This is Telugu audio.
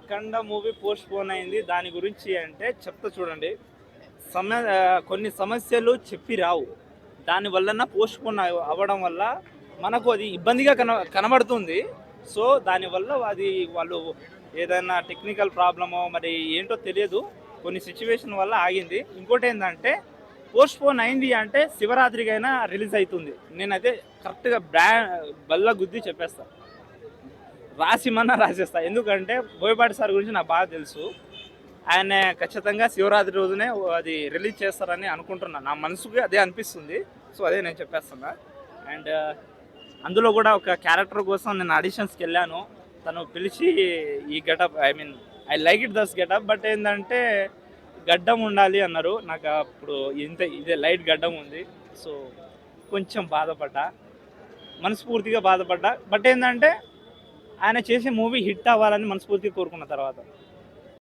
అఖండ మూవీ పోస్ట్ పోన్ అయింది. దాని గురించి అంటే చెప్తా చూడండి. కొన్ని సమస్యలు చెప్పి రావు. దాని వలన పోస్ట్ పోన్ అవ్వడం వల్ల మనకు అది ఇబ్బందిగా కనబడుతుంది. సో దానివల్ల అది వాళ్ళు ఏదైనా టెక్నికల్ ప్రాబ్లమో మరి ఏంటో తెలియదు. కొన్ని సిచ్యువేషన్ వల్ల ఆగింది. ఇంకోటి ఏంటంటే పోస్ట్ పోన్ అయింది అంటే శివరాత్రికైనా రిలీజ్ అవుతుంది. నేనైతే కరెక్ట్గా బల్ల గుద్ది చెప్పేస్తాను. రాసిమన్నా రాసేస్తా. ఎందుకంటే బోయపాటి సార్ గురించి నాకు బాగా తెలుసు. ఆయన ఖచ్చితంగా శివరాత్రి రోజునే అది రిలీజ్ చేస్తారని అనుకుంటున్నాను. నా మనసుకి అదే అనిపిస్తుంది. సో అదే నేను చెప్పేస్తున్నా. అండ్ అందులో కూడా ఒక క్యారెక్టర్ కోసం నేను ఆడిషన్స్కి వెళ్ళాను. తను పిలిచి ఈ getup I like it this getup, but ఏంటంటే గడ్డం ఉండాలి అన్నారు. నాకు అప్పుడు ఇదే లైట్ గడ్డం ఉంది. సో కొంచెం బాధపడ్డా, మనస్ఫూర్తిగా బాధపడ్డా. బట్ ఏంటంటే ఆయన చేసే మూవీ హిట్ అవ్వాలని మనస్ఫూర్తిగా కోరుకున్న తర్వాత